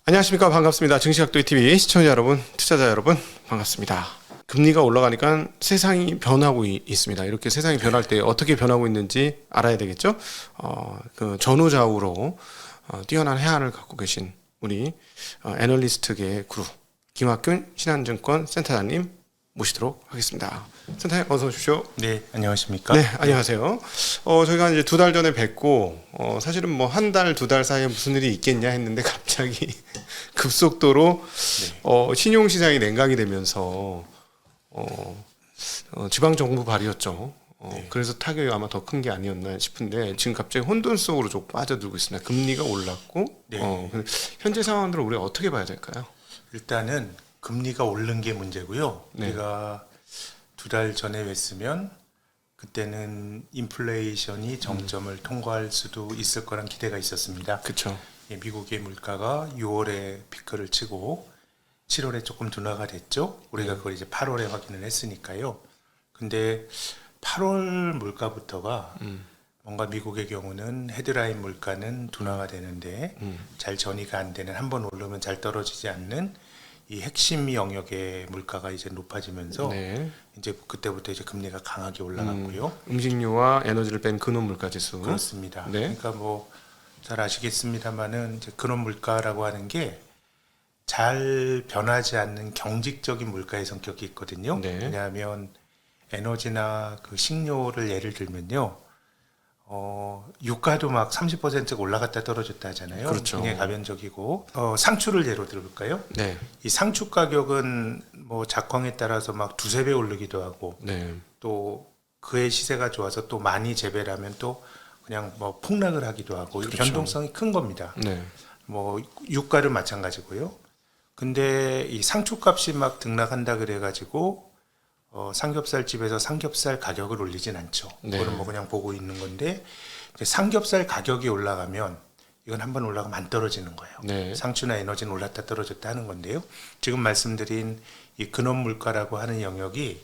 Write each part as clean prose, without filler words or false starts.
안녕하십니까. 반갑습니다. 증시각도TV 시청자 여러분, 투자자 여러분, 반갑습니다. 금리가 올라가니까 세상이 변하고 있습니다. 이렇게 세상이 변할 때 어떻게 변하고 있는지 알아야 되겠죠. 그 전후좌우로 뛰어난 해안을 갖고 계신 우리 애널리스트계 그룹 김학균 신한증권 센터장님 모시도록 하겠습니다. 센터장님 어서 오십시오. 네, 안녕하십니까? 네, 안녕하세요. 저희가 이제 2달 전에 뵙고 사실은 뭐 한 달, 2달 사이에 무슨 일이 있겠냐 했는데 갑자기 급속도로 신용시장이 냉각이 되면서 지방정부 발이었죠. 그래서 타격이 아마 더 큰 게 아니었나 싶은데 지금 갑자기 혼돈 속으로 좀 빠져들고 있습니다. 금리가 올랐고 근데 현재 상황들을 우리가 어떻게 봐야 될까요? 일단은 금리가 오른 게 문제고요. 네. 우리가 2달 전에 뵀으면 그때는 인플레이션이 정점을 통과할 수도 있을 거란 기대가 있었습니다. 그렇죠. 미국의 물가가 6월에 피크를 치고 7월에 조금 둔화가 됐죠. 우리가 그걸 이제 8월에 확인을 했으니까요. 근데 8월 물가부터가 뭔가 미국의 경우는 헤드라인 물가는 둔화가 되는데 잘 전이가 안 되는, 한번 오르면 잘 떨어지지 않는 이 핵심 영역의 물가가 이제 높아지면서 이제 그때부터 이제 금리가 강하게 올라갔고요. 음식료와 에너지를 뺀 근원 물가 지수. 그렇습니다. 네. 그러니까 뭐 잘 아시겠습니다만은 이제 근원 물가라고 하는 게 잘 변하지 않는 경직적인 물가의 성격이 있거든요. 네. 왜냐하면 에너지나 그 식료를 예를 들면요. 유가도 막 30%가 올라갔다 떨어졌다 하잖아요. 그렇죠. 굉장히 가변적이고, 상추를 예로 들어볼까요? 네. 이 상추 가격은 뭐 작황에 따라서 막 두세 배 오르기도 하고, 네. 또 그의 시세가 좋아서 또 많이 재배를 하면 또 그냥 뭐 폭락을 하기도 하고, 그렇죠. 변동성이 큰 겁니다. 네. 뭐 유가를 마찬가지고요. 근데 이 상추값이 막 등락한다 그래가지고 삼겹살 집에서 삼겹살 가격을 올리진 않죠. 네. 그거는 뭐 그냥 보고 있는 건데, 이제 삼겹살 가격이 올라가면 이건 한번 올라가면 안 떨어지는 거예요. 네. 상추나 에너지는 올랐다 떨어졌다 하는 건데요. 지금 말씀드린 이 근원 물가라고 하는 영역이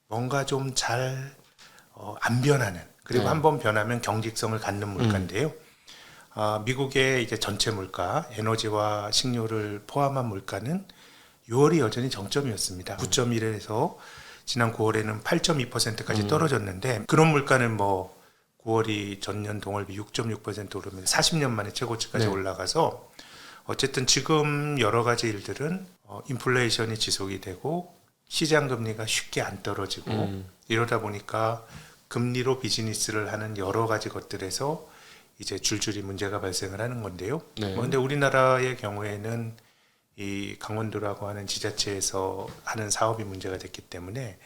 뭔가 좀 잘 안 변하는, 그리고 네. 한번 변하면 경직성을 갖는 물가인데요. 미국의 이제 전체 물가, 에너지와 식료를 포함한 물가는 6월이 여전히 정점이었습니다. 9.1에서 지난 9월에는 8.2%까지 떨어졌는데, 그런 물가는 뭐 9월이 전년 동월비 6.6% 오르면 40년 만에 최고치까지 네. 올라가서, 어쨌든 지금 여러 가지 일들은 인플레이션이 지속이 되고 시장 금리가 쉽게 안 떨어지고 이러다 보니까 금리로 비즈니스를 하는 여러 가지 것들에서 이제 줄줄이 문제가 발생을 하는 건데요. 네. 그런데 우리나라의 경우에는 이 강원도라고 하는 지자체에서 하는 사업이 문제가 됐기 때문에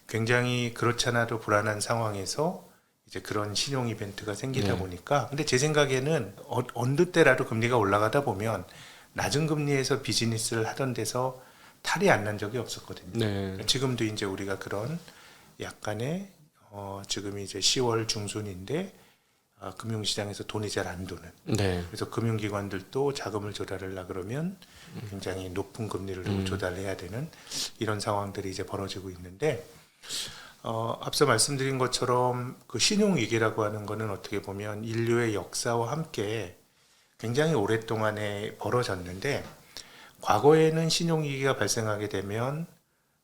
굉장히 그렇지 않아도 불안한 상황에서 이제 그런 신용 이벤트가 생기다 보니까, 근데 제 생각에는 어느 때라도 금리가 올라가다 보면 낮은 금리에서 비즈니스를 하던 데서 탈이 안 난 적이 없었거든요. 네. 지금도 이제 우리가 그런 약간의 지금 이제 10월 중순인데 금융시장에서 돈이 잘 안 도는, 네. 그래서 금융기관들도 자금을 조달하려 그러면 굉장히 높은 금리를 두고 조달해야 되는 이런 상황들이 이제 벌어지고 있는데, 앞서 말씀드린 것처럼 그 신용위기라고 하는 거는 어떻게 보면 인류의 역사와 함께 굉장히 오랫동안에 벌어졌는데, 과거에는 신용위기가 발생하게 되면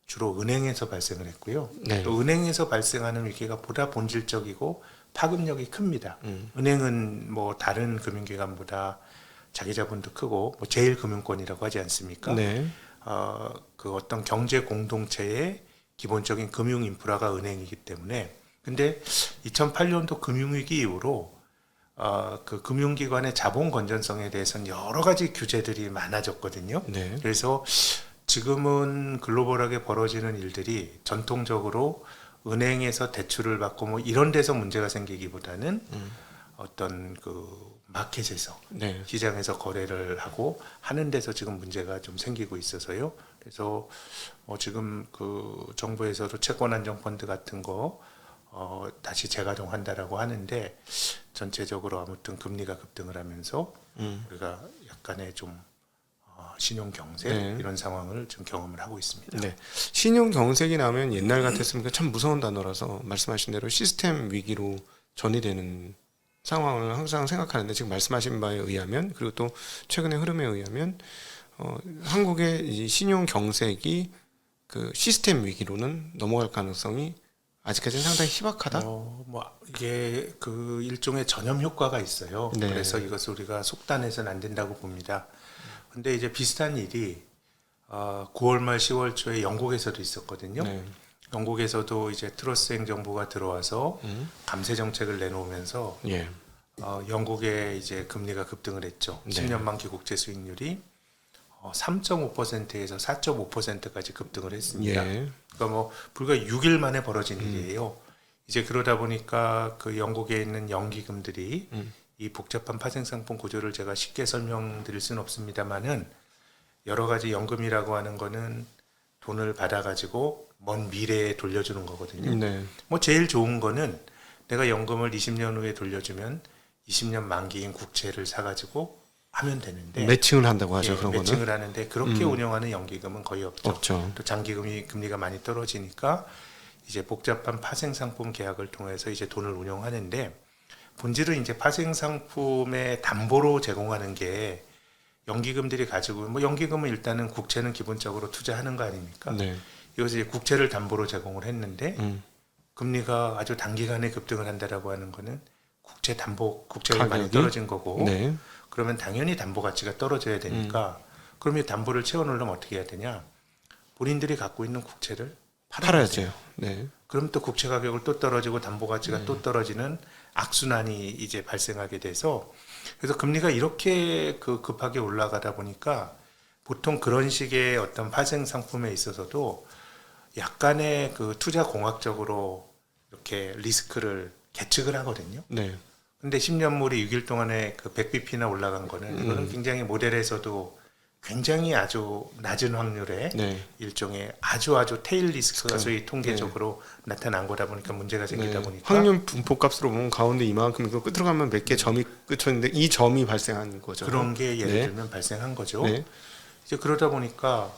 주로 은행에서 발생을 했고요. 네. 또 은행에서 발생하는 위기가 보다 본질적이고 파급력이 큽니다. 은행은 뭐 다른 금융기관보다 자기 자본도 크고 뭐 제일금융권이라고 하지 않습니까? 네. 그 어떤 경제 공동체의 기본적인 금융 인프라가 은행이기 때문에, 근데 2008년도 금융위기 이후로 그 금융기관의 자본 건전성에 대해서는 여러 가지 규제들이 많아졌거든요. 네. 그래서 지금은 글로벌하게 벌어지는 일들이 전통적으로 은행에서 대출을 받고 뭐 이런 데서 문제가 생기기보다는 어떤 그 마켓에서, 네. 시장에서 거래를 하고 하는 데서 지금 문제가 좀 생기고 있어서요. 그래서 지금 그 정부에서도 채권안정펀드 같은 거 다시 재가동한다라고 하는데, 전체적으로 아무튼 금리가 급등을 하면서 우리가 약간의 좀 신용 경색, 네. 이런 상황을 지금 경험을 하고 있습니다. 네. 신용 경색이 나면 옛날 같았으면 참 무서운 단어라서 말씀하신 대로 시스템 위기로 전이되는 상황을 항상 생각하는데 지금 말씀하신 바에 의하면 그리고 또 최근의 흐름에 의하면 한국의 이 신용 경색이 그 시스템 위기로는 넘어갈 가능성이 아직까지는 상당히 희박하다. 뭐 이게 그 일종의 전염 효과가 있어요. 네. 그래서 이것을 우리가 속단해서는 안 된다고 봅니다. 근데 이제 비슷한 일이 9월 말 10월 초에 영국에서도 있었거든요. 네. 영국에서도 이제 트러스 행정부가 들어와서 감세 정책을 내놓으면서 예. 영국의 이제 금리가 급등을 했죠. 네. 10년 만기 국채 수익률이 3.5%에서 4.5%까지 급등을 했습니다. 예. 그러니까 뭐 불과 6일 만에 벌어진 일이에요. 이제 그러다 보니까 그 영국에 있는 연기금들이 이 복잡한 파생상품 구조를 제가 쉽게 설명드릴 수는 없습니다만은 여러 가지 연금이라고 하는 거는 돈을 받아가지고 먼 미래에 돌려주는 거거든요. 네. 뭐 제일 좋은 거는 내가 연금을 20년 후에 돌려주면 20년 만기인 국채를 사가지고 하면 되는데 매칭을 한다고 하죠. 예, 그런 매칭을 거는 하는데 그렇게 운영하는 연기금은 거의 없죠. 없죠. 또 장기금이 금리가 많이 떨어지니까 이제 복잡한 파생 상품 계약을 통해서 이제 돈을 운용하는데 본질은 이제 파생 상품의 담보로 제공하는 게 연기금들이 가지고 뭐 연기금은 일단은 국채는 기본적으로 투자하는 거 아닙니까? 네. 이것이 국채를 담보로 제공을 했는데 음. 금리가 아주 단기간에 급등을 한다라고 하는 거는 국채 담보 국채가 많이 가격이? 떨어진 거고 네. 그러면 당연히 담보 가치가 떨어져야 되니까 그러면 담보를 채워놓으려면 어떻게 해야 되냐? 본인들이 갖고 있는 국채를 팔아야죠. 네. 그럼 또 국채 가격을 또 떨어지고 담보 가치가 또 떨어지는 악순환이 이제 발생하게 돼서 그래서 금리가 이렇게 급하게 올라가다 보니까 보통 그런 식의 어떤 파생 상품에 있어서도 약간의 그 투자 공학적으로 이렇게 리스크를 계측을 하거든요. 네. 근데 10년물이 6일 동안에 그 100bp나 올라간 거는 이거는 굉장히 모델에서도 굉장히 아주 낮은 확률의 네. 일종의 아주 테일 리스크가 소위 통계적으로 나타난 거다 보니까 문제가 생기다 네. 보니까 확률 분포값으로 보면 가운데 이만큼 그 끝으로 가면 몇 개 점이 끝쳤는데 이 점이 발생한 거죠. 그런 게 예를 네. 들면 발생한 거죠. 네. 이제 그러다 보니까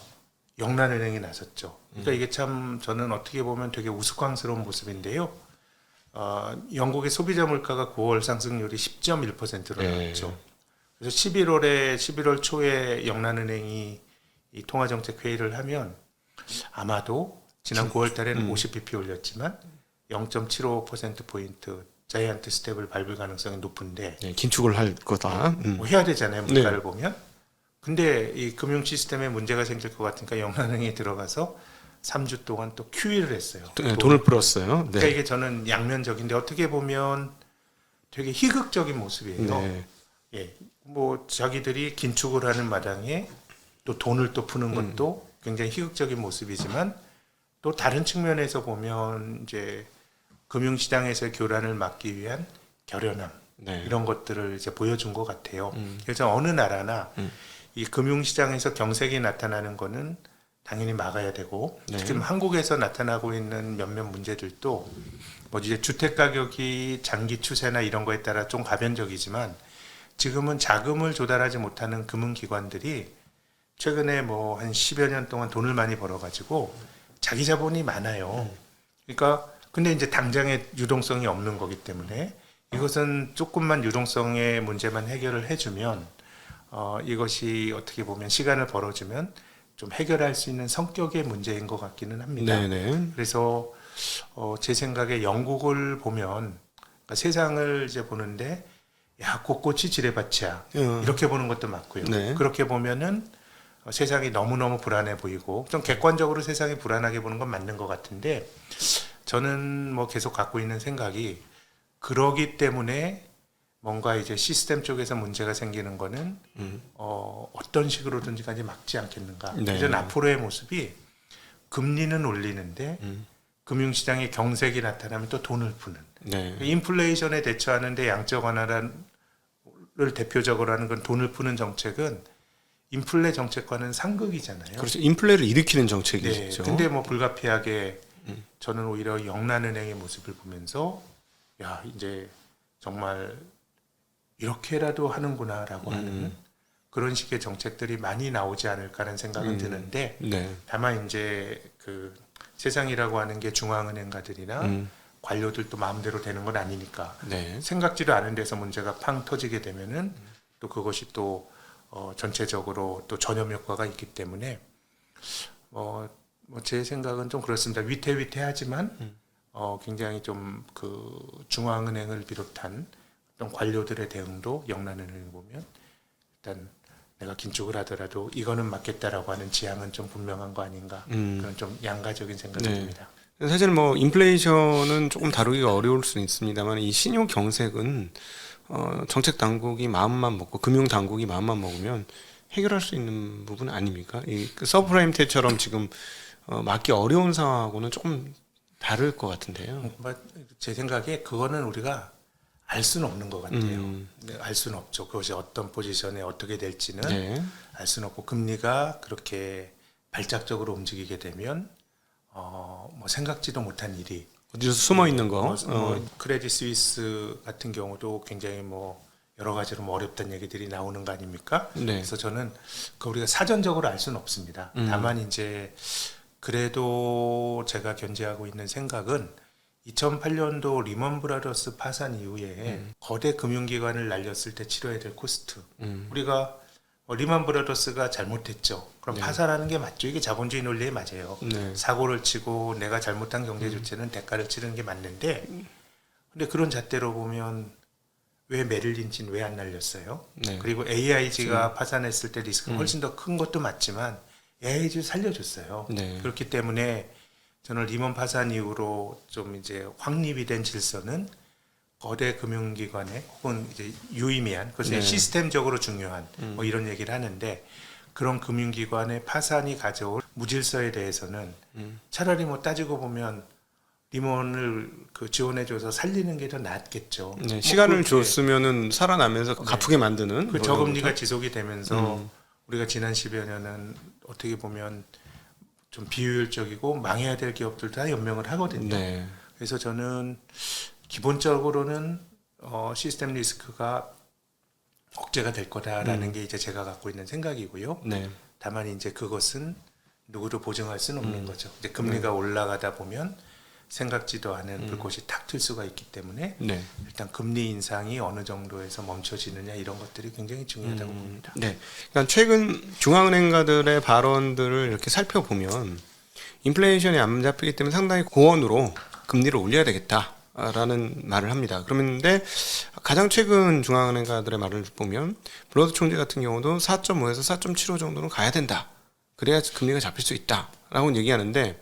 영란은행이 나섰죠. 그러니까 이게 참 저는 어떻게 보면 되게 우스꽝스러운 모습인데요. 영국의 소비자 물가가 9월 상승률이 10.1%로 네. 나왔죠. 그래서 11월 초에 영란은행이 이 통화정책 회의를 하면 아마도 지난 9월 달에는 50bp 올렸지만 0.75% 포인트 자이언트 스텝을 밟을 가능성이 높은데 네. 긴축을 할 거다. 뭐 해야 되잖아요. 네. 물가를 보면. 근데 이 금융 시스템에 문제가 생길 것 같으니까 영란은행이 들어가서 3주 동안 또 QE를 했어요. 돈을 풀었어요. 그러니까 네. 이게 저는 양면적인데 어떻게 보면 되게 희극적인 모습이에요. 네. 예, 뭐 자기들이 긴축을 하는 마당에 또 돈을 또 푸는 것도 굉장히 희극적인 모습이지만 또 다른 측면에서 보면 이제 금융시장에서의 교란을 막기 위한 결연함 네. 이런 것들을 이제 보여준 것 같아요. 그래서 어느 나라나 이 금융시장에서 경색이 나타나는 거는 당연히 막아야 되고 네. 지금 한국에서 나타나고 있는 몇몇 문제들도 뭐 이제 주택 가격이 장기 추세나 이런 거에 따라 좀 가변적이지만 지금은 자금을 조달하지 못하는 금융기관들이 최근에 뭐 한 10여 년 동안 돈을 많이 벌어가지고 자기 자본이 많아요. 그러니까 근데 이제 당장의 유동성이 없는 거기 때문에 이것은 조금만 유동성의 문제만 해결을 해주면 이것이 어떻게 보면 시간을 벌어주면 좀 해결할 수 있는 성격의 문제인 것 같기는 합니다. 네네. 그래서 제 생각에 영국을 보면 그러니까 세상을 이제 보는데 야 꽃꽃이 지뢰밭이야 이렇게 보는 것도 맞고요. 네. 그렇게 보면은 세상이 너무너무 불안해 보이고 좀 객관적으로 세상이 불안하게 보는 건 맞는 것 같은데 저는 뭐 계속 갖고 있는 생각이 그러기 때문에 뭔가 이제 시스템 쪽에서 문제가 생기는 거는 어떤 식으로든지 간에 막지 않겠는가. 네. 이런 앞으로의 모습이 금리는 올리는데 금융시장에 경색이 나타나면 또 돈을 푸는. 네. 인플레이션에 대처하는데 양적 완화를 대표적으로 하는 건 돈을 푸는 정책은 인플레 정책과는 상극이잖아요. 그렇죠. 인플레를 일으키는 네. 정책이죠. 근데 뭐 불가피하게 저는 오히려 영란은행의 모습을 보면서 야 이제 정말 이렇게라도 하는구나라고 하는 그런 식의 정책들이 많이 나오지 않을까라는 생각은 드는데 네. 다만 이제 그 세상이라고 하는 게 중앙은행가들이나 관료들도 마음대로 되는 건 아니니까 네. 생각지도 않은 데서 문제가 팡 터지게 되면은 또 그것이 또 전체적으로 또 전염 효과가 있기 때문에 제 생각은 좀 그렇습니다. 위태위태하지만 굉장히 좀 그 중앙은행을 비롯한 어떤 관료들의 대응도 영란은행을 보면 일단 내가 긴축을 하더라도 이거는 맞겠다라고 하는 지향은 좀 분명한 거 아닌가 그런 좀 양가적인 생각이 네. 듭니다. 사실 뭐 인플레이션은 조금 다루기가 어려울 수는 있습니다만 이 신용 경색은 정책 당국이 마음만 먹고 금융 당국이 마음만 먹으면 해결할 수 있는 부분 아닙니까? 그 서브프라임 때처럼 지금 막기 어려운 상황하고는 조금 다를 것 같은데요. 제 생각에 그거는 우리가 알 수는 없는 것 같아요. 네, 알 수는 없죠. 그것이 어떤 포지션에 어떻게 될지는 네. 알 수는 없고 금리가 그렇게 발작적으로 움직이게 되면 뭐 생각지도 못한 일이 어디서 숨어 있는 거. 크레딧 스위스 같은 경우도 굉장히 뭐 여러 가지로 뭐 어렵다는 얘기들이 나오는 거 아닙니까? 네. 그래서 저는 그 우리가 사전적으로 알 수는 없습니다. 다만 이제 그래도 제가 견지하고 있는 생각은 2008년도 리먼 브라더스 파산 이후에 거대 금융기관을 날렸을 때 치러야 될 코스트. 우리가 리먼 브라더스가 잘못했죠. 그럼 네. 파산하는 게 맞죠. 이게 자본주의 논리에 맞아요. 네. 사고를 치고 내가 잘못한 경제 조치는 대가를 치르는 게 맞는데 근데 그런 잣대로 보면 왜 메릴 린치는 왜 안 날렸어요? 네. 그리고 AIG가 파산했을 때 리스크가 훨씬 더 큰 것도 맞지만 AIG를 살려줬어요. 네. 그렇기 때문에 저는 리먼 파산 이후로 좀 이제 확립이 된 질서는 거대 금융기관에 혹은 이제 유의미한 그것이 네. 시스템적으로 중요한 뭐 이런 얘기를 하는데 그런 금융기관의 파산이 가져올 무질서에 대해서는 차라리 뭐 따지고 보면 리먼을 그 지원해줘서 살리는 게 더 낫겠죠. 네. 뭐 시간을 그렇게 줬으면은 살아나면서 갚게 만드는 그 뭐 저금리가 이런 거죠. 지속이 되면서 우리가 지난 10여 년은 어떻게 보면 좀 비효율적이고 망해야 될 기업들 다 연명을 하거든요. 네. 그래서 저는 기본적으로는 시스템 리스크가 억제가 될 거다라는 게 이제 제가 갖고 있는 생각이고요. 네. 다만 이제 그것은 누구도 보증할 수는 없는 거죠. 이제 금리가 올라가다 보면 생각지도 않은 불꽃이 탁 튈 수가 있기 때문에 네. 일단 금리 인상이 어느 정도에서 멈춰지느냐 이런 것들이 굉장히 중요하다고 봅니다. 네. 그러니까 최근 중앙은행가들의 발언들을 이렇게 살펴보면 인플레이션이 안 잡히기 때문에 상당히 고언으로 금리를 올려야 되겠다라는 말을 합니다. 그런데 가장 최근 중앙은행가들의 말을 보면 블러드 총재 같은 경우도 4.5에서 4.75 정도는 가야 된다. 그래야 금리가 잡힐 수 있다라고 얘기하는데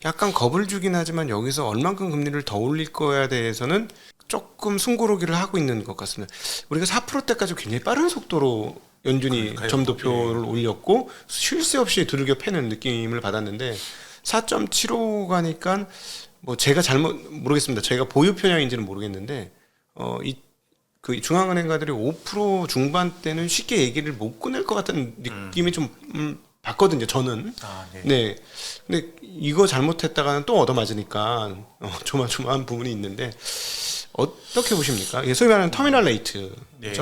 약간 겁을 주긴 하지만 여기서 얼만큼 금리를 더 올릴 거에 대해서는 조금 숨고르기를 하고 있는 것 같습니다. 우리가 4%대까지 굉장히 빠른 속도로 연준이 그러니까요. 점도표를 올렸고 쉴 새 없이 두들겨 패는 느낌을 받았는데 4.75 가니까 뭐 제가 잘못 모르겠습니다. 저희가 보유 편향인지는 모르겠는데 그 중앙은행가들이 5% 중반대는 쉽게 얘기를 못 꺼낼 것 같은 느낌이 좀 봤거든요. 저는. 아, 네. 네. 근데 이거 잘못했다가는 또 얻어맞으니까 조마조마한 부분이 있는데 어떻게 보십니까? 이게 소위 말하는 터미널 레이트죠. 네.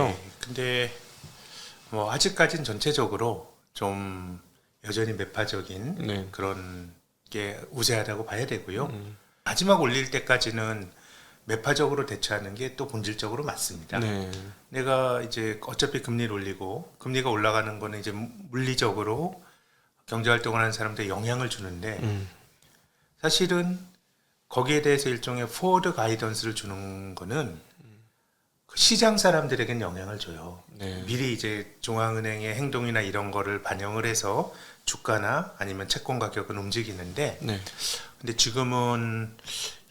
근데 뭐 아직까지는 전체적으로 좀 여전히 매파적인 네. 그런 게 우세하다고 봐야 되고요. 마지막 올릴 때까지는 매파적으로 대처하는 게 또 본질적으로 맞습니다. 네. 내가 이제 어차피 금리를 올리고 금리가 올라가는 거는 이제 물리적으로 경제 활동을 하는 사람들에 영향을 주는데 사실은 거기에 대해서 일종의 포워드 가이던스를 주는 거는 그 시장 사람들에겐 영향을 줘요. 네. 미리 이제 중앙은행의 행동이나 이런 거를 반영을 해서 주가나 아니면 채권 가격은 움직이는데 네. 근데 지금은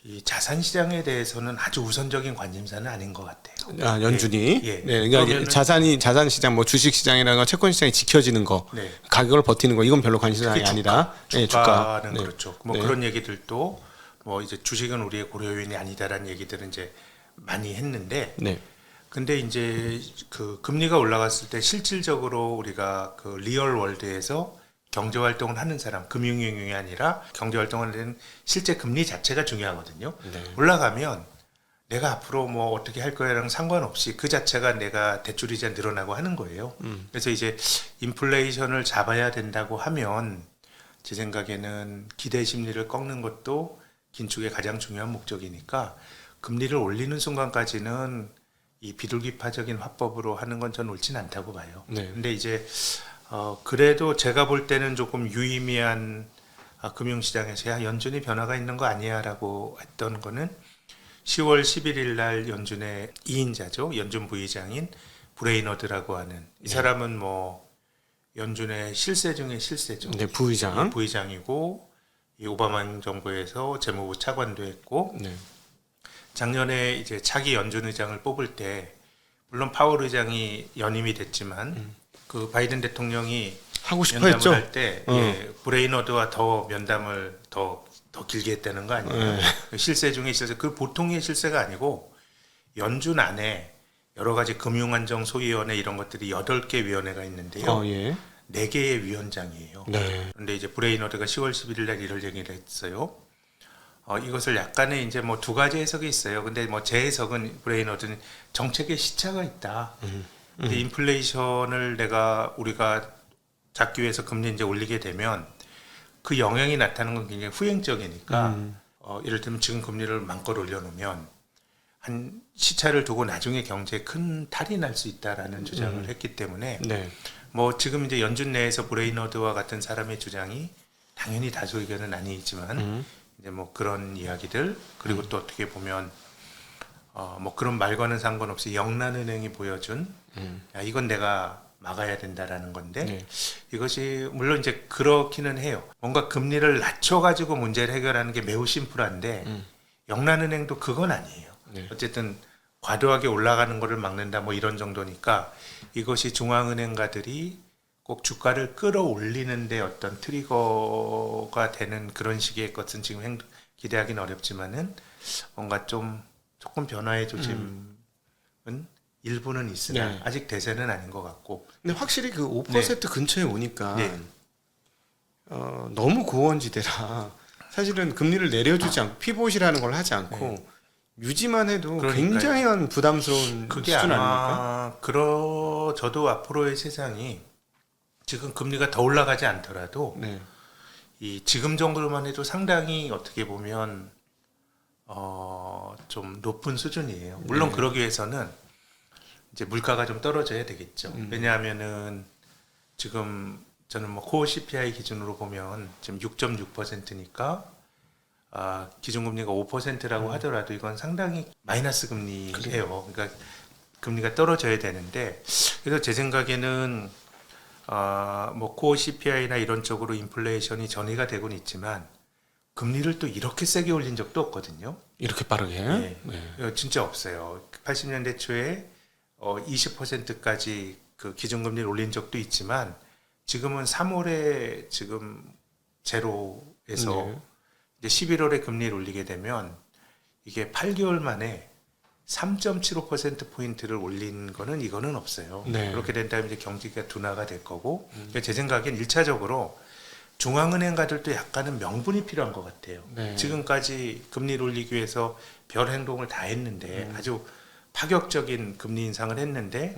이 자산 시장에 대해서는 아주 우선적인 관심사는 아닌 것 같아요. 아, 연준이. 예. 네. 그러니까 그러면은 자산 시장 뭐 주식 시장이라든가 채권 시장이 지켜지는 거, 네. 가격을 버티는 거 이건 별로 관심사가 특히 아니다. 네, 주가는 네. 그렇죠. 뭐 네. 그런 얘기들도 뭐 이제 주식은 우리의 고려 요인이 아니다라는 얘기들은 이제 많이 했는데 네. 근데 이제 그 금리가 올라갔을 때 실질적으로 우리가 그 리얼 월드에서 경제 활동을 하는 사람, 금융용이 아니라 경제 활동을 하는 실제 금리 자체가 중요하거든요. 네. 올라가면 내가 앞으로 뭐 어떻게 할 거야랑 상관없이 그 자체가 내가 대출이자 늘어나고 하는 거예요. 그래서 이제 인플레이션을 잡아야 된다고 하면 제 생각에는 기대 심리를 꺾는 것도 긴축의 가장 중요한 목적이니까 금리를 올리는 순간까지는 이 비둘기파적인 화법으로 하는 건 전 옳진 않다고 봐요. 네. 근데 이제 그래도 제가 볼 때는 조금 유의미한 금융시장에서 야 연준이 변화가 있는 거 아니야라고 했던 거는 10월 11일 날 연준의 2인자죠. 연준 부의장인 브레이너드라고 하는 이 사람은 뭐 연준의 실세 중에 실세죠. 네, 부의장. 부의장이고 이 오바마 정부에서 재무부 차관도 했고 네. 작년에 이제 차기 연준 의장을 뽑을 때 물론 파월 의장이 연임이 됐지만 그 바이든 대통령이 하고 싶어 면담을 했죠. 할 때 브레이너드와 더 면담을 더 길게 했다는 거 아니에요? 실세 중에 실세. 그 보통의 실세가 아니고 연준 안에 여러 가지 금융안정 소위원회 이런 것들이 8개 위원회가 있는데요. 예. 4개의 위원장이에요. 네. 그런데 이제 브레이너드가 10월 11일 날 이럴 얘기를 했어요. 이것을 약간의 이제 뭐 두 가지 해석이 있어요. 근데 뭐 제 해석은 브레이너드는 정책에 시차가 있다. 근데 인플레이션을 우리가 잡기 위해서 금리 이제 올리게 되면 그 영향이 나타나는 건 굉장히 후행적이니까 예를 들면 지금 금리를 마음껏 올려놓으면 한 시차를 두고 나중에 경제에 큰 탈이 날 수 있다라는 주장을 했기 때문에 네. 뭐 지금 이제 연준 내에서 브레이너드와 같은 사람의 주장이 당연히 다수 의견은 아니지만 이제 뭐 그런 이야기들 그리고 또 어떻게 보면 뭐 그런 말과는 상관없이 영란은행이 보여준 야, 이건 내가 막아야 된다라는 건데 네. 이것이 물론 이제 그렇기는 해요. 뭔가 금리를 낮춰가지고 문제를 해결하는 게 매우 심플한데 영란은행도 그건 아니에요. 네. 어쨌든 과도하게 올라가는 것을 막는다 뭐 이런 정도니까 이것이 중앙은행가들이 꼭 주가를 끌어올리는데 어떤 트리거가 되는 그런 식의 것은 지금 기대하기는 어렵지만은 뭔가 조금 변화의 조짐은 일부는 있으나 네. 아직 대세는 아닌 것 같고. 근데 확실히 그 5% 근처에 오니까 네. 너무 고원지대라 사실은 금리를 내려주지 않고 피봇이라는 걸 하지 않고 유지만 해도 그러니까요. 굉장히 부담스러운 그게 수준 아마 아닙니까? 저도 앞으로의 세상이 지금 금리가 더 올라가지 않더라도 네. 이 지금 정도로만 해도 상당히 어떻게 보면 좀 높은 수준이에요. 물론 네. 그러기 위해서는 이제 물가가 좀 떨어져야 되겠죠. 왜냐하면은 지금 저는 뭐 코어 CPI 기준으로 보면 지금 6.6%니까 기준금리가 5%라고 하더라도 이건 상당히 마이너스 금리예요. 그러니까 금리가 떨어져야 되는데 그래서 제 생각에는 뭐 코어 CPI나 이런 쪽으로 인플레이션이 전이가 되고는 있지만 금리를 또 이렇게 세게 올린 적도 없거든요. 이렇게 빠르게? 네. 네. 진짜 없어요. 80년대 초에 20%까지 그 기준금리를 올린 적도 있지만 지금은 3월에 지금 제로에서 네. 이제 11월에 금리를 올리게 되면 이게 8개월 만에 3.75%포인트를 올린 거는 이거는 없어요. 네. 그렇게 된다면 이제 경기가 둔화가 될 거고 그러니까 제 생각엔 1차적으로 중앙은행가들도 약간은 명분이 필요한 것 같아요. 네. 지금까지 금리를 올리기 위해서 별 행동을 다 했는데 아주 파격적인 금리 인상을 했는데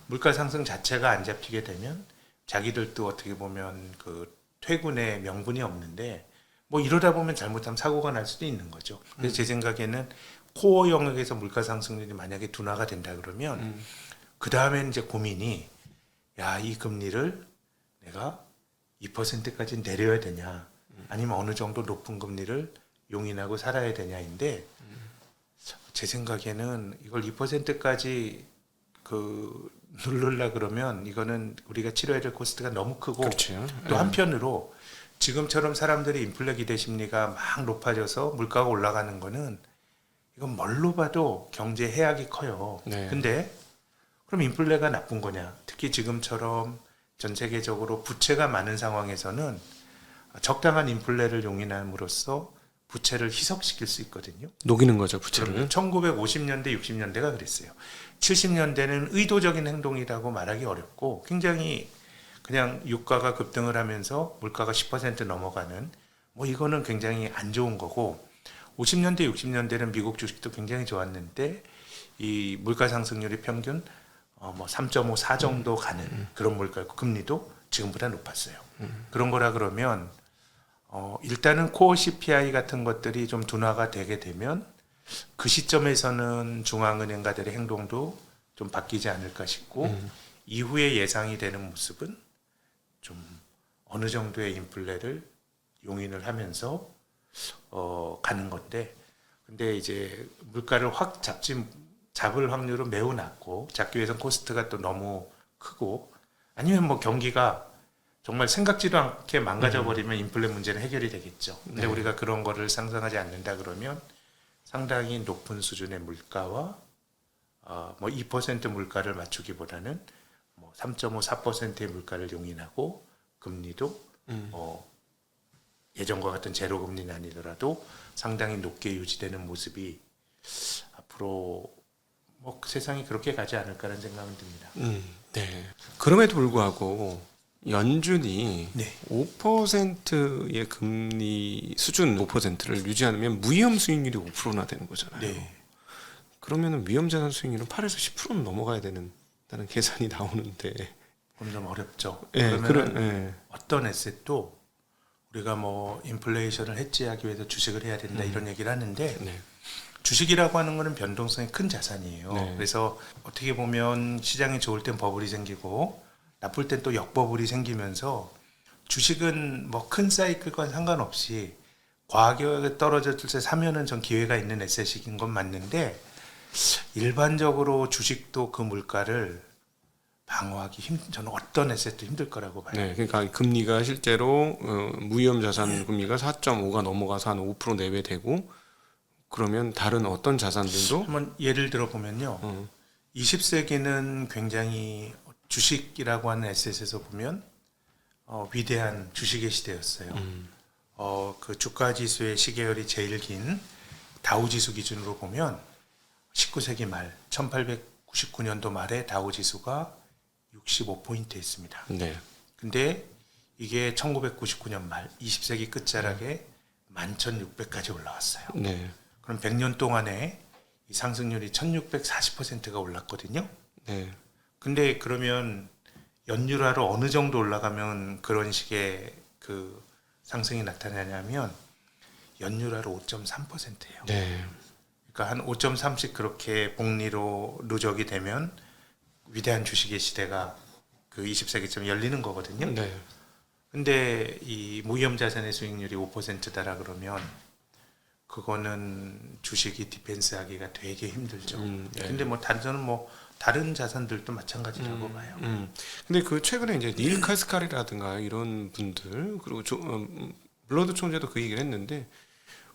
물가 상승 자체가 안 잡히게 되면 자기들도 어떻게 보면 그 퇴군의 명분이 없는데 뭐 이러다 보면 잘못하면 사고가 날 수도 있는 거죠. 그래서 제 생각에는 코어 영역에서 물가 상승률이 만약에 둔화가 된다 그러면 그 다음에는 이제 고민이 야, 이 금리를 내가 2%까지 내려야 되냐 아니면 어느 정도 높은 금리를 용인하고 살아야 되냐인데 제 생각에는 이걸 2%까지 그 누르려 그러면 이거는 우리가 치러야 될 코스트가 너무 크고 그렇죠. 또 한편으로 지금처럼 사람들이 인플레 기대 심리가 막 높아져서 물가가 올라가는 거는 이건 뭘로 봐도 경제 해악이 커요. 네. 근데 그럼 인플레가 나쁜 거냐? 특히 지금처럼 전 세계적으로 부채가 많은 상황에서는 적당한 인플레를 용인함으로써 부채를 희석시킬 수 있거든요. 녹이는 거죠, 부채를. 1950년대, 60년대가 그랬어요. 70년대는 의도적인 행동이라고 말하기 어렵고 굉장히 그냥 유가가 급등을 하면서 물가가 10% 넘어가는 뭐 이거는 굉장히 안 좋은 거고 50년대, 60년대는 미국 주식도 굉장히 좋았는데 이 물가 상승률이 평균 뭐 3.5, 4 정도 가는 그런 물가였고 금리도 지금보다 높았어요. 그런 거라 그러면 일단은 코어 CPI 같은 것들이 좀 둔화가 되게 되면 그 시점에서는 중앙은행가들의 행동도 좀 바뀌지 않을까 싶고 이후에 예상이 되는 모습은 좀 어느 정도의 인플레를 용인을 하면서 가는 건데, 근데 이제 물가를 확 잡을 확률은 매우 낮고 잡기 위해선 코스트가 또 너무 크고, 아니면 뭐 경기가 정말 생각지도 않게 망가져 버리면 인플레 문제는 해결이 되겠죠. 근데 네. 우리가 그런 거를 상상하지 않는다 그러면 상당히 높은 수준의 물가와 뭐 2% 물가를 맞추기보다는 뭐 3.5, 4%의 물가를 용인하고 금리도 예전과 같은 제로 금리는 아니더라도 상당히 높게 유지되는 모습이 앞으로 뭐 세상이 그렇게 가지 않을까라는 생각은 듭니다. 네. 그럼에도 불구하고 연준이 네. 5%의 금리 수준 5%를 유지 않으면 무위험 수익률이 5%나 되는 거잖아요. 네. 그러면은 위험 자산 수익률은 8에서 10%는 넘어가야 된다는 계산이 나오는데. 그럼 좀 어렵죠. 예, 그러면 예. 어떤 에셋도 우리가 뭐 인플레이션을 해지하기 위해서 주식을 해야 된다 이런 얘기를 하는데, 네. 주식이라고 하는 거는 변동성이 큰 자산이에요. 네. 그래서 어떻게 보면 시장이 좋을 땐 버블이 생기고 나쁠 땐 또 역버블이 생기면서 주식은 뭐 큰 사이클과 상관없이 과하게 떨어졌을 때 사면은 전 기회가 있는 에셋인 건 맞는데, 일반적으로 주식도 그 물가를 방어하기 저는 어떤 에셋도 힘들 거라고 봐요. 네, 그러니까 금리가 실제로 무위험 자산 금리가 4.5가 넘어가서 한 5% 내외 되고, 그러면 다른 어떤 자산들도 한번 예를 들어 보면요. 20세기는 굉장히 주식이라고 하는 에셋에서 보면 위대한 주식의 시대였어요. 그 주가 지수의 시계열이 제일 긴 다우 지수 기준으로 보면 19세기 말 1899년도 말에 다우 지수가 65포인트였습니다. 네, 근데 이게 1999년 말 20세기 끝자락에 11,600까지 올라왔어요. 네, 그럼 100년 동안에 이 상승률이 1640%가 올랐거든요. 네, 근데 그러면 연율화로 어느 정도 올라가면 그런 식의 그 상승이 나타나냐면 연율화로 5.3%예요. 네, 그러니까 한 5.3씩 그렇게 복리로 누적이 되면 위대한 주식의 시대가 그 20세기쯤 열리는 거거든요. 네. 근데 이 무위험 자산의 수익률이 5%다라 그러면 그거는 주식이 디펜스하기가 되게 힘들죠. 네. 근데 뭐 저는 뭐 다른 자산들도 마찬가지라고 봐요. 근데 그 최근에 이제 닐 카스칼이라든가 이런 분들, 그리고 블러드 총재도 그 얘기를 했는데,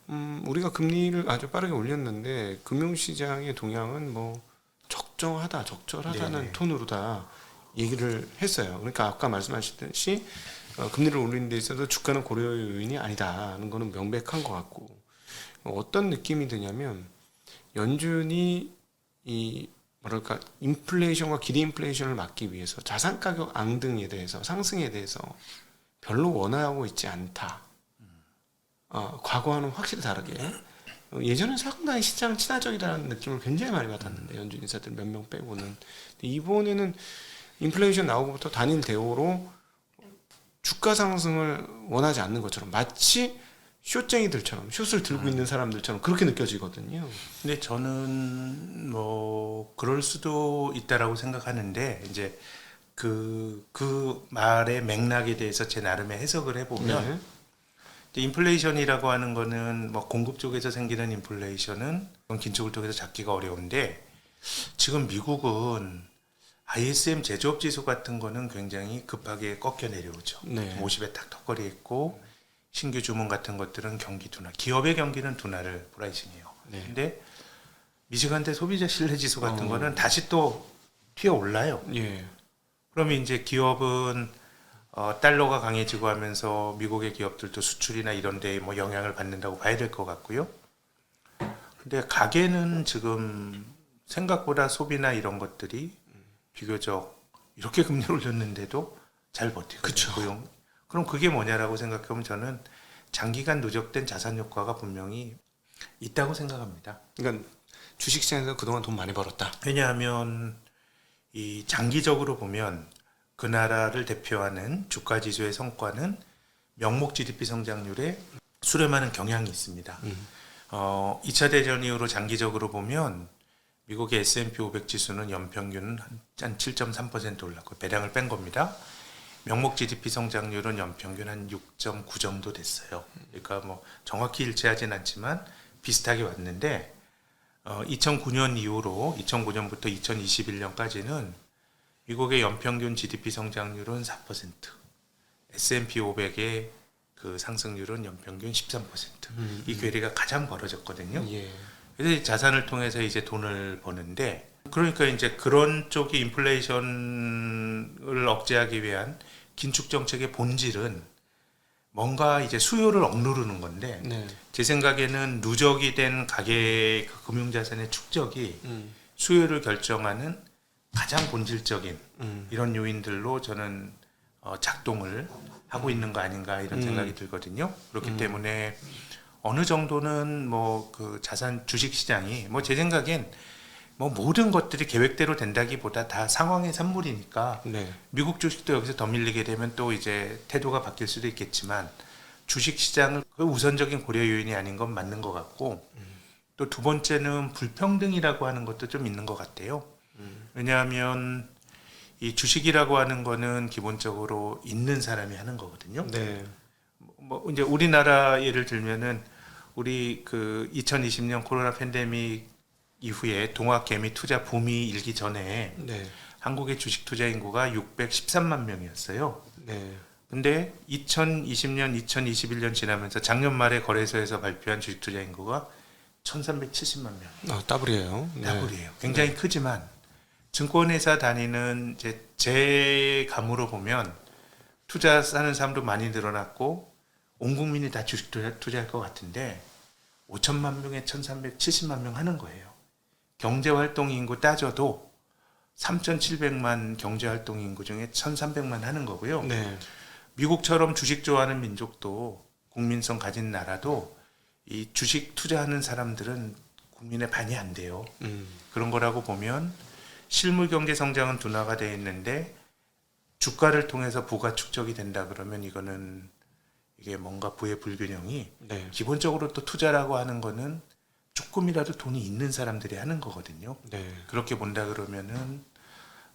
우리가 금리를 아주 빠르게 올렸는데 금융시장의 동향은 뭐 적절하다는 네네. 톤으로 다 얘기를 했어요. 그러니까 아까 말씀하셨듯이 금리를 올리는 데 있어서 주가는 고려 요인이 아니다는 거는 명백한 것 같고, 어떤 느낌이 드냐면 연준이 이 뭐랄까 인플레이션과 기대 인플레이션을 막기 위해서 자산 가격 앙등에 대해서 상승에 대해서 별로 원하고 있지 않다. 과거와는 확실히 다르게 예전엔 상당히 시장 친화적이라는 느낌을 굉장히 많이 받았는데 연준 인사들 몇 명 빼고는. 근데 이번에는 인플레이션 나오고부터 단일 대오로 주가 상승을 원하지 않는 것처럼, 마치 숏쟁이들처럼 숏을 들고 있는 사람들처럼 그렇게 느껴지거든요. 근데 저는 뭐 그럴 수도 있다라고 생각하는데, 이제 그 말의 맥락에 대해서 제 나름의 해석을 해보면, 네. 이제 인플레이션이라고 하는 거는 뭐 공급 쪽에서 생기는 인플레이션은 긴축을 통해서 잡기가 어려운데, 지금 미국은 ISM 제조업 지수 같은 거는 굉장히 급하게 꺾여 내려오죠. 네. 50에 탁턱거리 있고, 신규 주문 같은 것들은 경기 둔화, 기업의 경기는 둔화를 프라이싱해요. 네. 근데 미시간대 소비자 신뢰 지수 같은 거는 다시 또 튀어 올라요. 예. 그러면 이제 기업은 달러가 강해지고 하면서 미국의 기업들도 수출이나 이런 데에 뭐 영향을 받는다고 봐야 될 것 같고요. 근데 가게는 지금 생각보다 소비나 이런 것들이 비교적 이렇게 금리를 올렸는데도 잘 버티거든요. 그쵸. 그럼 그게 뭐냐라고 생각하면 저는 장기간 누적된 자산 효과가 분명히 있다고 생각합니다. 그러니까 주식시장에서 그동안 돈 많이 벌었다. 왜냐하면 이 장기적으로 보면 그 나라를 대표하는 주가 지수의 성과는 명목 GDP 성장률에 수렴하는 경향이 있습니다. 2차 대전 이후로 장기적으로 보면 미국의 S&P 500 지수는 연평균 한 7.3% 올랐고 배당을 뺀 겁니다. 명목 GDP 성장률은 연평균 한 6.9 정도 됐어요. 그러니까 뭐 정확히 일치하진 않지만 비슷하게 왔는데 2009년 이후로 2009년부터 2021년까지는 미국의 연평균 GDP 성장률은 4%, S&P 500의 그 상승률은 연평균 13%. 이 괴리가 가장 벌어졌거든요. 예. 그래서 자산을 통해서 이제 돈을 버는데, 그러니까 이제 그런 쪽이 인플레이션을 억제하기 위한 긴축 정책의 본질은 뭔가 이제 수요를 억누르는 건데, 네. 제 생각에는 누적이 된 가계 그 금융자산의 축적이 수요를 결정하는 가장 본질적인 이런 요인들로 저는 작동을 하고 있는 거 아닌가 이런 생각이 들거든요. 그렇기 때문에 어느 정도는 뭐 그 자산 주식 시장이 뭐 제 생각엔 뭐 모든 것들이 계획대로 된다기보다 다 상황의 산물이니까 네. 미국 주식도 여기서 더 밀리게 되면 또 이제 태도가 바뀔 수도 있겠지만 주식 시장을 그 우선적인 고려 요인이 아닌 건 맞는 것 같고 또 두 번째는 불평등이라고 하는 것도 좀 있는 것 같아요. 왜냐하면 이 주식이라고 하는 거는 기본적으로 있는 사람이 하는 거거든요. 네. 뭐 이제 우리나라 예를 들면은 우리 그 2020년 코로나 팬데믹 이후에 동학 개미 투자 붐이 일기 전에 네. 한국의 주식 투자 인구가 613만 명이었어요. 네. 근데 2020년, 2021년 지나면서 작년 말에 거래소에서 발표한 주식 투자 인구가 1,370만 명. 더블이에요. 네. 더블이에요. 굉장히 크지만 증권회사 다니는 제 감으로 보면 투자 하는 사람도 많이 늘어났고 온 국민이 다 주식 투자할 것 같은데 5천만 명에 1,370만 명 하는 거예요. 경제활동 인구 따져도 3,700만 경제활동 인구 중에 1,300만 하는 거고요. 네. 미국처럼 주식 좋아하는 민족도 국민성 가진 나라도 이 주식 투자하는 사람들은 국민의 반이 안 돼요. 그런 거라고 보면 실물 경제 성장은 둔화가 돼 있는데 주가를 통해서 부가 축적이 된다 그러면 이거는 이게 뭔가 부의 불균형이 네. 기본적으로 또 투자라고 하는 거는 조금이라도 돈이 있는 사람들이 하는 거거든요. 네. 그렇게 본다 그러면은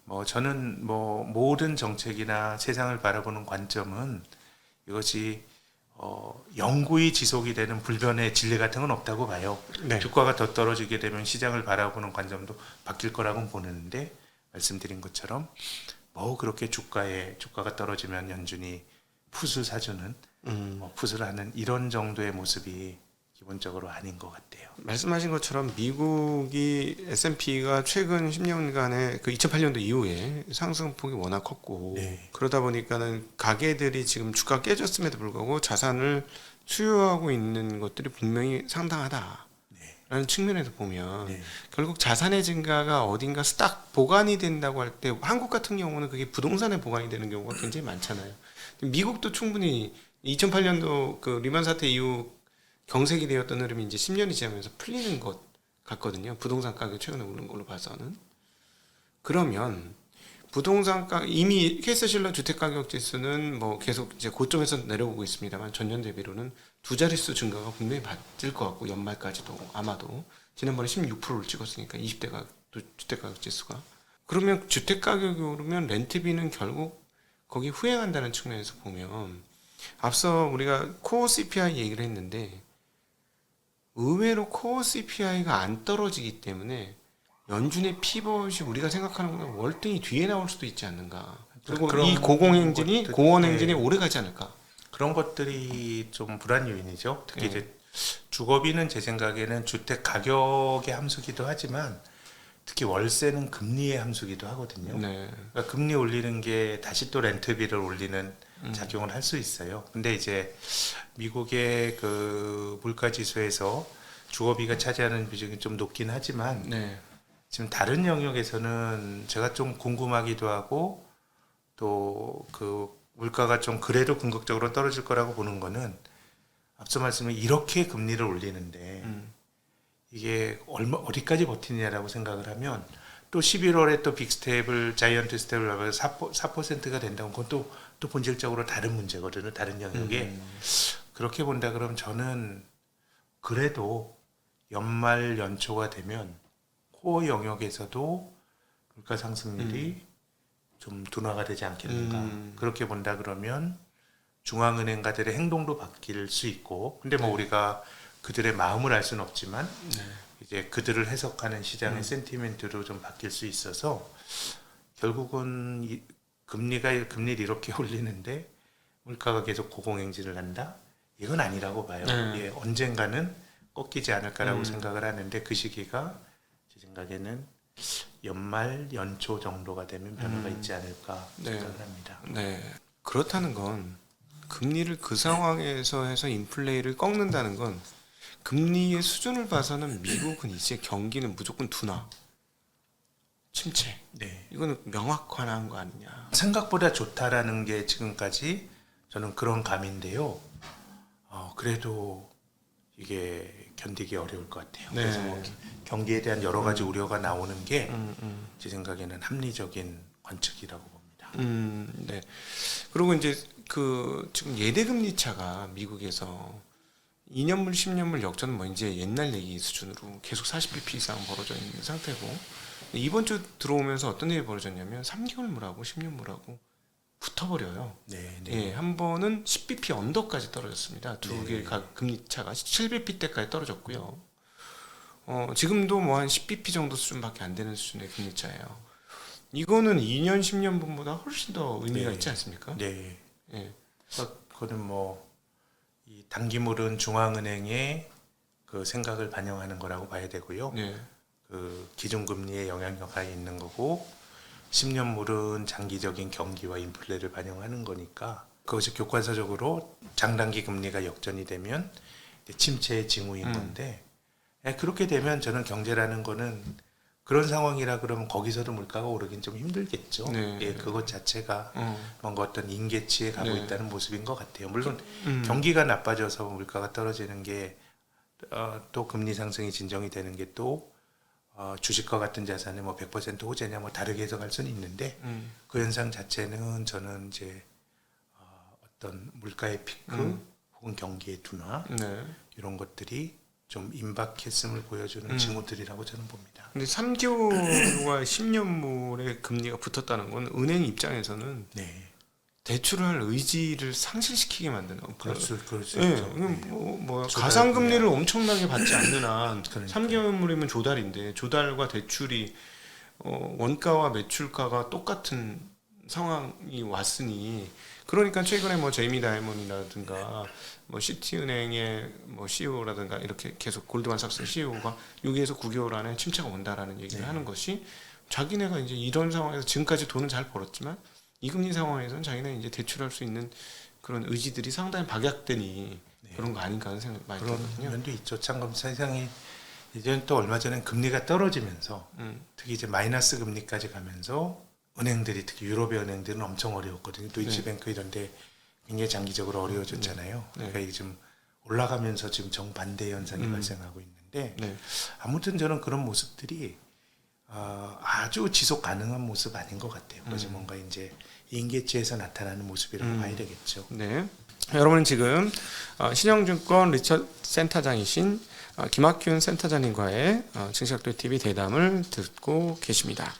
뭐 저는 뭐 모든 정책이나 세상을 바라보는 관점은 이것이 영구히 지속이 되는 불변의 진리 같은 건 없다고 봐요. 네. 주가가 더 떨어지게 되면 시장을 바라보는 관점도 바뀔 거라고 보는데 말씀드린 것처럼 뭐 그렇게 주가가 떨어지면 연준이 풋을 사주는 풋을 하는 이런 정도의 모습이 기본적으로 아닌 것 같아요. 말씀하신 것처럼 미국이 S&P가 최근 10년간의 그 2008년도 이후에 상승폭이 워낙 컸고 네. 그러다 보니까는 가게들이 지금 주가 깨졌음에도 불구하고 자산을 수요하고 있는 것들이 분명히 상당하다라는 측면에서 보면 네. 결국 자산의 증가가 어딘가 딱 보관이 된다고 할 때 한국 같은 경우는 그게 부동산에 보관이 되는 경우가 굉장히 많잖아요. 미국도 충분히 2008년도 그 리만 사태 이후 경색이 되었던 흐름이 이제 10년이 지나면서 풀리는 것 같거든요. 부동산 가격 최근에 오른 걸로 봐서는. 그러면 부동산 가격 이미 케이스실러 주택 가격 지수는 뭐 계속 이제 고점에서 내려오고 있습니다만 전년 대비로는 두 자릿수 증가가 분명히 맞을 것 같고 연말까지도 아마도 지난번에 16%를 찍었으니까 20대 주택 가격 지수가 그러면 주택 가격이 오르면 렌트비는 결국 거기 후행한다는 측면에서 보면 앞서 우리가 코어 CPI 얘기를 했는데 의외로 코어 CPI가 안 떨어지기 때문에 연준의 피벗이 우리가 생각하는 것보다 월등히 뒤에 나올 수도 있지 않는가. 그리고 그런 이 고공행진이 것들, 고원행진이 네. 오래 가지 않을까. 그런 것들이 좀 불안 요인이죠. 특히 네. 이제 주거비는 제 생각에는 주택 가격의 함수기도 하지만 특히 월세는 금리의 함수기도 하거든요. 네. 그러니까 금리 올리는 게 다시 또 렌트비를 올리는 작용을 할 수 있어요. 근데 이제 미국의 그 물가 지수에서 주거비가 차지하는 비중이 좀 높긴 하지만 네. 지금 다른 영역에서는 제가 좀 궁금하기도 하고 또 그 물가가 좀 그래도 궁극적으로 떨어질 거라고 보는 거는 앞서 말씀에 이렇게 금리를 올리는데 이게 어디까지 버티느냐라고 생각을 하면 또 11월에 또 빅스텝을 자이언트 스텝을 하면서 4%가 된다면 그건 또 또 본질적으로 다른 문제거든요. 다른 영역에. 그렇게 본다 그러면 저는 그래도 연말 연초가 되면 코어 영역에서도 물가 상승률이 좀 둔화가 되지 않겠는가. 그렇게 본다 그러면 중앙은행가들의 행동도 바뀔 수 있고, 근데 뭐 우리가 그들의 마음을 알 수는 없지만 이제 그들을 해석하는 시장의 센티멘트로 좀 바뀔 수 있어서 결국은 금리를 이렇게 올리는데 물가가 계속 고공행진을 한다? 이건 아니라고 봐요. 예, 언젠가는 꺾이지 않을까라고 생각을 하는데 그 시기가 제 생각에는 연말 연초 정도가 되면 변화가 있지 않을까 생각을 합니다. 네. 그렇다는 건 금리를 그 상황에서 해서 인플레이를 꺾는다는 건 금리의 수준을 봐서는 미국은 이제 경기는 무조건 둔화, 침체. 네. 이거는 명확한 거 아니냐. 생각보다 좋다라는 게 지금까지 저는 그런 감인데요. 그래도 이게 견디기 어려울 것 같아요. 네. 그래서 뭐 경기에 대한 여러 가지 우려가 나오는 게 제 생각에는 합리적인 관측이라고 봅니다. 네. 그리고 이제 그 지금 예대금리 차가 미국에서 2년물, 10년물 역전은 뭐 이제 옛날 얘기 수준으로 계속 40bp 이상 벌어져 있는 상태고, 이번 주 들어오면서 어떤 일이 벌어졌냐면 3개월물하고 10년물하고 붙어버려요. 네, 네. 예, 한 번은 10bp 언더까지 떨어졌습니다. 두 개의 금리 차가 7bp 때까지 떨어졌고요. 지금도 뭐 한 10bp 정도 수준밖에 안 되는 수준의 금리 차예요. 이거는 2년, 10년분보다 훨씬 더 의미가 네. 있지 않습니까? 네. 예. 그거는 뭐 이 단기물은 중앙은행의 그 생각을 반영하는 거라고 봐야 되고요. 네. 그 기준금리의 영향력이 있는 거고 10년물은 장기적인 경기와 인플레를 반영하는 거니까 그것이 교과서적으로 장단기 금리가 역전이 되면 이제 침체의 징후인 건데 그렇게 되면 저는 경제라는 거는 그런 상황이라 그러면 거기서도 물가가 오르긴 좀 힘들겠죠. 네. 예, 그것 자체가 뭔가 어떤 인계치에 가고 네. 있다는 모습인 것 같아요. 물론 경기가 나빠져서 물가가 떨어지는 게 또 금리 상승이 진정이 되는 게 또 주식과 같은 자산의 뭐 100% 호재냐 뭐 다르게 해석할 수는 있는데 그 현상 자체는 저는 이제 어떤 물가의 피크 혹은 경기의 둔화 네. 이런 것들이 좀 임박했음을 보여주는 징후들이라고 저는 봅니다. 근데 3개월과 10년물의 금리가 붙었다는 건 은행 입장에서는 네, 대출을 할 의지를 상실시키게 만드는 그럴 수 예, 있죠. 뭐 조달 가상금리를 엄청나게 받지 않는 한 그러니까요. 3개월물이면 조달인데 조달과 대출이 원가와 매출가가 똑같은 상황이 왔으니, 그러니까 최근에 뭐 제이미 다이먼이라든가 뭐 시티은행의 뭐 CEO라든가 이렇게 계속 골드만삭스 CEO가 6에서 9개월 안에 침체가 온다라는 얘기를 하는 것이, 자기네가 이제 이런 상황에서 지금까지 돈은 잘 벌었지만 이 금리 상황에서는 자기네 이제 대출할 수 있는 그런 의지들이 상당히 박약되니 그런 거 아닌가 하는 생각이 많이 그런 들거든요. 면도 있죠. 참 세상이 이제 또 얼마 전에 금리가 떨어지면서 특히 이제 마이너스 금리까지 가면서 은행들이 특히 유럽의 은행들은 엄청 어려웠거든요. 도이치뱅크 이런데 굉장히 장기적으로 어려워졌잖아요. 그러니까 이게 지금 올라가면서 지금 정반대 현상이 발생하고 있는데 아무튼 저는 그런 모습들이 아주 지속 가능한 모습 아닌 것 같아요. 그래서 뭔가 이제 인계치에서 나타나는 모습이라고 봐야 되겠죠. 네. 여러분은 지금 신영증권 리처드 센터장이신 김학균 센터장님과의 증시각도 TV 대담을 듣고 계십니다.